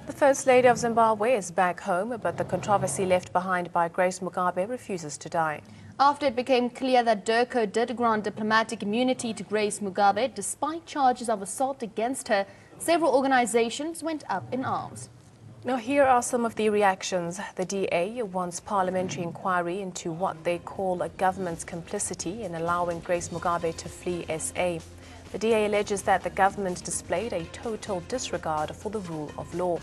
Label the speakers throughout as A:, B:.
A: The First Lady of Zimbabwe is back home, but the controversy left behind by Grace Mugabe refuses to die.
B: After it became clear that DIRCO did grant diplomatic immunity to Grace Mugabe, despite charges of assault against her, several organizations went up in arms.
A: Now, here are some of the reactions. The DA wants parliamentary inquiry into what they call a government's complicity in allowing Grace Mugabe to flee SA. The DA alleges that the government displayed a total disregard for the rule of law.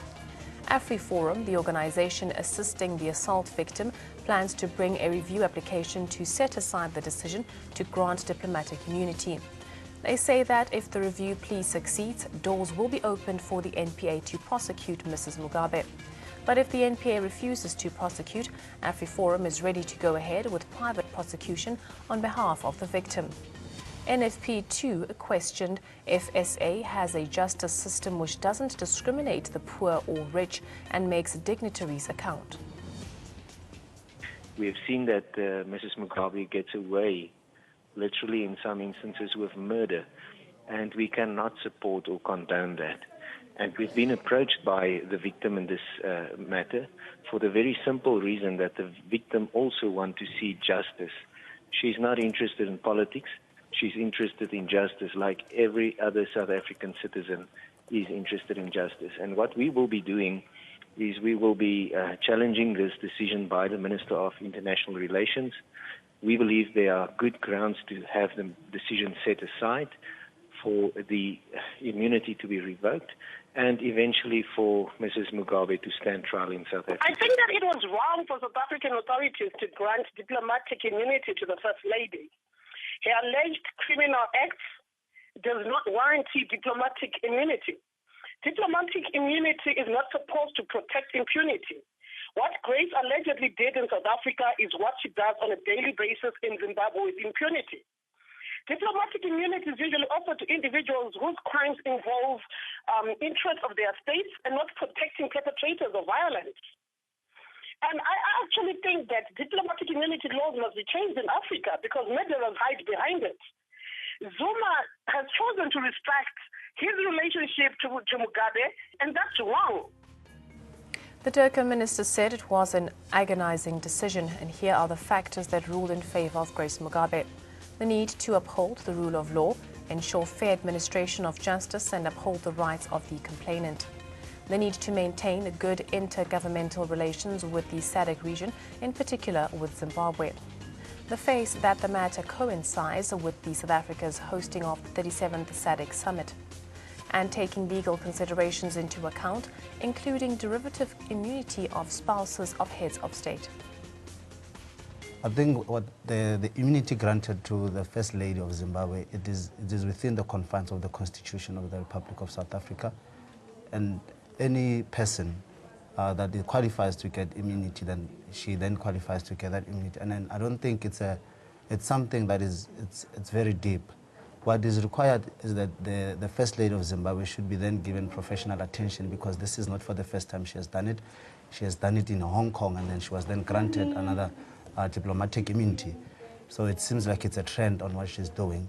A: AfriForum, the organization assisting the assault victim, plans to bring a review application to set aside the decision to grant diplomatic immunity. They say that if the review plea succeeds, doors will be opened for the NPA to prosecute Mrs. Mugabe. But if the NPA refuses to prosecute, AfriForum is ready to go ahead with private prosecution on behalf of the victim. NFP too questioned if SA has a justice system which doesn't discriminate the poor or rich and makes dignitaries account.
C: We have seen that Mrs. Mugabe gets away, literally in some instances, with murder, and we cannot support or condone that. And we've been approached by the victim in this matter for the very simple reason that the victim also wants to see justice. She's not interested in politics. She's interested in justice, like every other South African citizen is interested in justice. And what we will be doing is we will be challenging this decision by the Minister of International Relations. We believe there are good grounds to have the decision set aside, for the immunity to be revoked, and eventually for Mrs. Mugabe to stand trial in South Africa.
D: I think that it was wrong for South African authorities to grant diplomatic immunity to the First Lady. Her alleged criminal acts does not warrant diplomatic immunity. Diplomatic immunity is not supposed to protect impunity. What Grace allegedly did in South Africa is what she does on a daily basis in Zimbabwe with impunity. Diplomatic immunity is usually offered to individuals whose crimes involve interests of their states and not protecting perpetrators of violence. And I actually think that diplomatic immunity laws must be changed in Africa because murderers hide behind it. Zuma has chosen to respect his relationship to Mugabe, and that's wrong.
A: The DIRCO minister said it was an agonizing decision, and here are the factors that ruled in favor of Grace Mugabe. The need to uphold the rule of law, ensure fair administration of justice, and uphold the rights of the complainant. The need to maintain good intergovernmental relations with the SADC region, in particular with Zimbabwe. The fact that the matter coincides with the South Africa's hosting of the 37th SADC summit. And taking legal considerations into account, including derivative immunity of spouses of heads of state.
E: I think what the immunity granted to the First Lady of Zimbabwe, it is within the confines of the Constitution of the Republic of South Africa, and any person that qualifies to get immunity, then she qualifies to get that immunity. And then I don't think it's something that it's very deep. What is required is that the First Lady of Zimbabwe should be then given professional attention, because this is not for the first time she has done it. She has done it in Hong Kong, and then she was then granted another diplomatic immunity. So it seems like it's a trend on what she's doing.